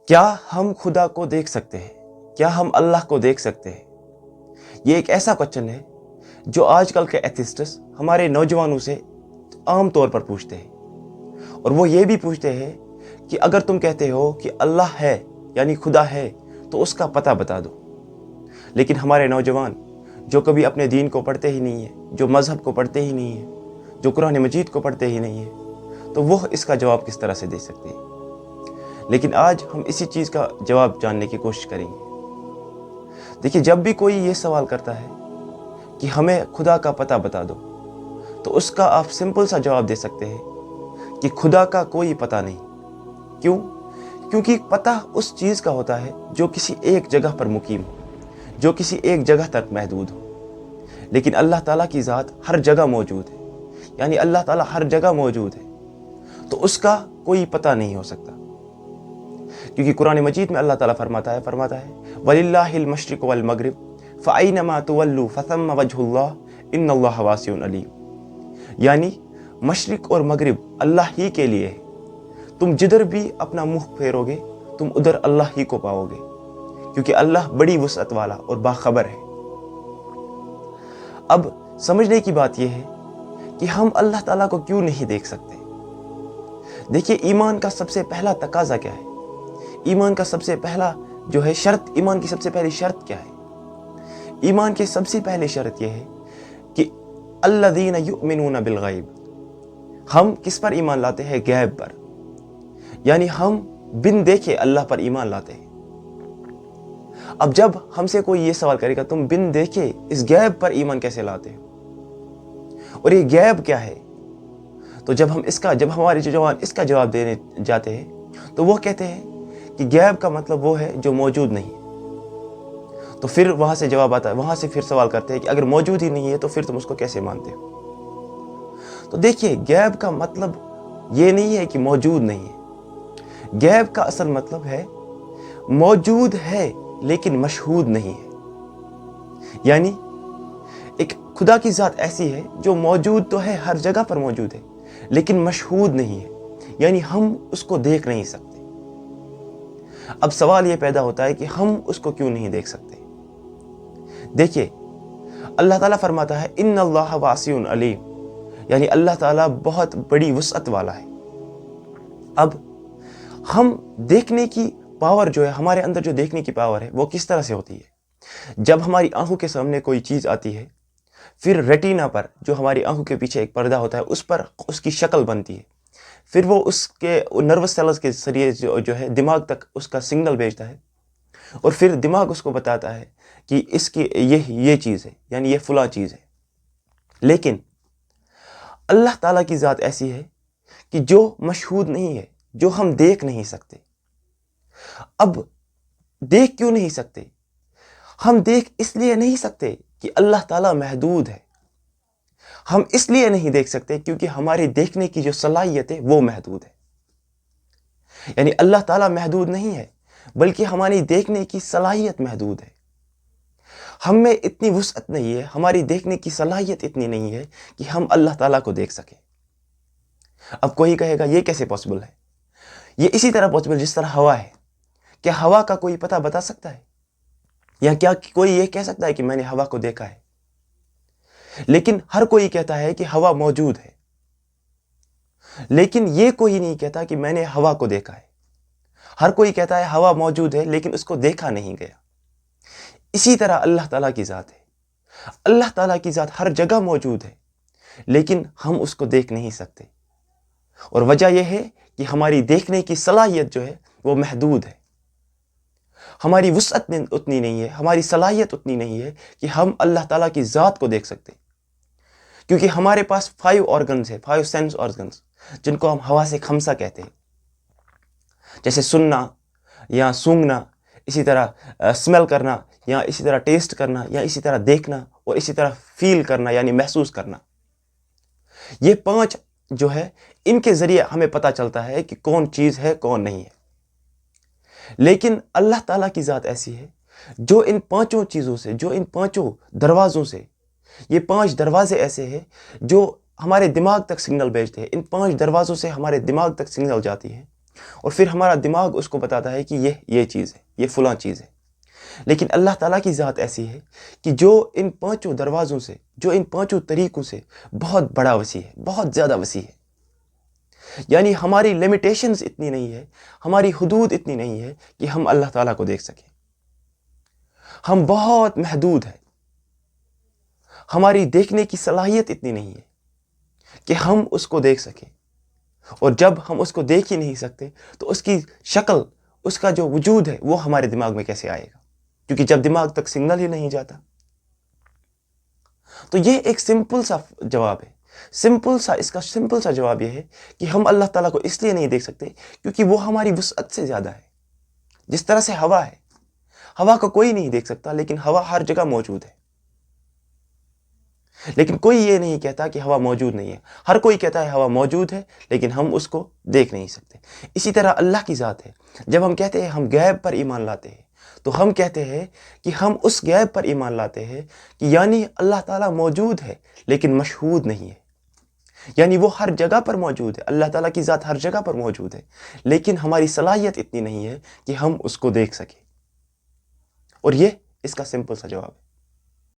کیا ہم خدا کو دیکھ سکتے ہیں؟ کیا ہم اللہ کو دیکھ سکتے ہیں؟ یہ ایک ایسا کوشچن ہے جو آج کل کے ایتھسٹس ہمارے نوجوانوں سے عام طور پر پوچھتے ہیں، اور وہ یہ بھی پوچھتے ہیں کہ اگر تم کہتے ہو کہ اللہ ہے یعنی خدا ہے تو اس کا پتہ بتا دو۔ لیکن ہمارے نوجوان جو کبھی اپنے دین کو پڑھتے ہی نہیں ہیں، جو مذہب کو پڑھتے ہی نہیں ہیں، جو قرآن مجید کو پڑھتے ہی نہیں ہیں، تو وہ اس کا جواب کس طرح سے دے سکتے ہیں؟ لیکن آج ہم اسی چیز کا جواب جاننے کی کوشش کریں گے۔ دیکھیے، جب بھی کوئی یہ سوال کرتا ہے کہ ہمیں خدا کا پتہ بتا دو، تو اس کا آپ سمپل سا جواب دے سکتے ہیں کہ خدا کا کوئی پتہ نہیں۔ کیوں؟ کیونکہ پتہ اس چیز کا ہوتا ہے جو کسی ایک جگہ پر مقیم ہو، جو کسی ایک جگہ تک محدود ہو۔ لیکن اللہ تعالیٰ کی ذات ہر جگہ موجود ہے، یعنی اللہ تعالیٰ ہر جگہ موجود ہے، تو اس کا کوئی پتہ نہیں ہو سکتا۔ کیونکہ قرآن مجید میں اللہ تعالیٰ فرماتا ہے وَلِلَّهِ الْمَشْرِقُ وَالْمَغْرِبُ فَأَيْنَمَا تُوَلُّوا فَثَمَّ وَجْهُ اللَّهِ إِنَّ اللَّهَ وَاسِعٌ عَلِيمٌ، یعنی مشرق اور مغرب اللہ ہی کے لیے ہے، تم جدھر بھی اپنا منہ پھیرو گے تم ادھر اللہ ہی کو پاؤ گے، کیونکہ اللہ بڑی وسعت والا اور باخبر ہے۔ اب سمجھنے کی بات یہ ہے کہ ہم اللہ تعالیٰ کو کیوں نہیں دیکھ سکتے۔ دیکھیے، ایمان کا سب سے پہلا تقاضا کیا ہے؟ ایمان کا سب سے پہلا جو ہے شرط، ایمان کی سب سے پہلی شرط کیا ہے؟ ایمان کی سب سے پہلی شرط یہ ہے کہ الذین یؤمنون بالغیب، ہم کس پر ایمان لاتے ہیں؟ غیب پر، یعنی ہم بن دیکھے اللہ پر ایمان لاتے ہیں۔ اب جب ہم سے کوئی یہ سوال کرے گا تم بن دیکھے اس غیب پر ایمان کیسے لاتے ہو، اور یہ غیب کیا ہے، تو جب ہمارے جوان اس کا جواب دینے جاتے ہیں تو وہ کہتے ہیں کہ غیب کا مطلب وہ ہے جو موجود نہیں ہے۔ تو پھر وہاں سے جواب آتا ہے، وہاں سے پھر سوال کرتے ہیں کہ اگر موجود ہی نہیں ہے تو پھر تم اس کو کیسے مانتے ہو؟ تو دیکھیے، غیب کا مطلب یہ نہیں ہے کہ موجود نہیں ہے۔ غیب کا اصل مطلب ہے موجود ہے لیکن مشہود نہیں ہے، یعنی ایک خدا کی ذات ایسی ہے جو موجود تو ہے، ہر جگہ پر موجود ہے، لیکن مشہود نہیں ہے، یعنی ہم اس کو دیکھ نہیں سکتے۔ اب سوال یہ پیدا ہوتا ہے کہ ہم اس کو کیوں نہیں دیکھ سکتے؟ دیکھیے، اللہ تعالیٰ فرماتا ہے ان اللہ واسع علیم، یعنی اللہ تعالیٰ بہت بڑی وسعت والا ہے۔ اب ہم دیکھنے کی پاور جو ہے، ہمارے اندر جو دیکھنے کی پاور ہے وہ کس طرح سے ہوتی ہے؟ جب ہماری آنکھوں کے سامنے کوئی چیز آتی ہے، پھر ریٹینا پر، جو ہماری آنکھوں کے پیچھے ایک پردہ ہوتا ہے، اس پر اس کی شکل بنتی ہے، پھر وہ اس کے نروس سیلز کے ذریعے جو ہے دماغ تک اس کا سگنل بھیجتا ہے، اور پھر دماغ اس کو بتاتا ہے کہ اس کی یہ چیز ہے، یعنی یہ فلاں چیز ہے۔ لیکن اللہ تعالیٰ کی ذات ایسی ہے کہ جو مشہود نہیں ہے، جو ہم دیکھ نہیں سکتے۔ اب دیکھ کیوں نہیں سکتے؟ ہم دیکھ اس لیے نہیں سکتے کہ اللہ تعالیٰ محدود ہے۔ ہم اس لیے نہیں دیکھ سکتے کیونکہ ہماری دیکھنے کی جو صلاحیت ہے وہ محدود ہے، یعنی اللہ تعالیٰ محدود نہیں ہے بلکہ ہماری دیکھنے کی صلاحیت محدود ہے۔ ہم میں اتنی وسعت نہیں ہے، ہماری دیکھنے کی صلاحیت اتنی نہیں ہے کہ ہم اللہ تعالیٰ کو دیکھ سکیں۔ اب کوئی کہے گا یہ کیسے پاسبل ہے؟ یہ اسی طرح پاسبل جس طرح ہوا ہے۔ کیا ہوا کا کوئی پتہ بتا سکتا ہے؟ یا کیا کوئی یہ کہہ سکتا ہے کہ میں نے ہوا کو دیکھا ہے؟ لیکن ہر کوئی کہتا ہے کہ ہوا موجود ہے، لیکن یہ کوئی نہیں کہتا کہ میں نے ہوا کو دیکھا ہے۔ ہر کوئی کہتا ہے ہوا موجود ہے لیکن اس کو دیکھا نہیں گیا۔ اسی طرح اللہ تعالیٰ کی ذات ہے۔ اللہ تعالیٰ کی ذات ہر جگہ موجود ہے لیکن ہم اس کو دیکھ نہیں سکتے، اور وجہ یہ ہے کہ ہماری دیکھنے کی صلاحیت جو ہے وہ محدود ہے۔ ہماری وسعت اتنی نہیں ہے، ہماری صلاحیت اتنی نہیں ہے کہ ہم اللہ تعالیٰ کی ذات کو دیکھ سکتے، کیونکہ ہمارے پاس 5 آرگنز ہے، 5 سینس آرگنز، جن کو ہم حواس خمسہ کہتے ہیں، جیسے سننا یا سونگھنا، اسی طرح اسمیل کرنا، یا اسی طرح ٹیسٹ کرنا، یا اسی طرح دیکھنا، اور اسی طرح فیل کرنا یعنی محسوس کرنا۔ یہ 5 جو ہے، ان کے ذریعے ہمیں پتہ چلتا ہے کہ کون چیز ہے کون نہیں ہے۔ لیکن اللہ تعالیٰ کی ذات ایسی ہے جو ان 5 چیزوں سے، جو ان 5 دروازوں سے، یہ 5 دروازے ایسے ہیں جو ہمارے دماغ تک سگنل بھیجتے ہیں، ان 5 دروازوں سے ہمارے دماغ تک سگنل جاتی ہے، اور پھر ہمارا دماغ اس کو بتاتا ہے کہ یہ چیز ہے، یہ فلاں چیز ہے۔ لیکن اللہ تعالیٰ کی ذات ایسی ہے کہ جو ان 5 دروازوں سے، جو ان 5 طریقوں سے بہت بڑا وسیع ہے، بہت زیادہ وسیع ہے۔ یعنی ہماری لیمیٹیشنز اتنی نہیں ہے، ہماری حدود اتنی نہیں ہے کہ ہم اللہ تعالیٰ کو دیکھ سکیں۔ ہم بہت محدود ہیں، ہماری دیکھنے کی صلاحیت اتنی نہیں ہے کہ ہم اس کو دیکھ سکیں۔ اور جب ہم اس کو دیکھ ہی نہیں سکتے تو اس کی شکل، اس کا جو وجود ہے وہ ہمارے دماغ میں کیسے آئے گا؟ کیونکہ جب دماغ تک سگنل ہی نہیں جاتا۔ تو یہ ایک سمپل سا جواب ہے، اس کا سمپل سا جواب یہ ہے کہ ہم اللہ تعالیٰ کو اس لیے نہیں دیکھ سکتے کیونکہ وہ ہماری وسعت سے زیادہ ہے۔ جس طرح سے ہوا ہے، ہوا کو کوئی نہیں دیکھ سکتا لیکن ہوا ہر جگہ موجود ہے۔ لیکن کوئی یہ نہیں کہتا کہ ہوا موجود نہیں ہے، ہر کوئی کہتا ہے ہوا موجود ہے لیکن ہم اس کو دیکھ نہیں سکتے۔ اسی طرح اللہ کی ذات ہے۔ جب ہم کہتے ہیں ہم غیب پر ایمان لاتے ہیں تو ہم کہتے ہیں کہ ہم اس غیب پر ایمان لاتے ہیں کہ یعنی اللہ تعالیٰ موجود ہے لیکن مشہود نہیں ہے، یعنی وہ ہر جگہ پر موجود ہے، اللہ تعالیٰ کی ذات ہر جگہ پر موجود ہے لیکن ہماری صلاحیت اتنی نہیں ہے کہ ہم اس کو دیکھ سکیں۔ اور یہ اس کا سمپل سا جواب ہے۔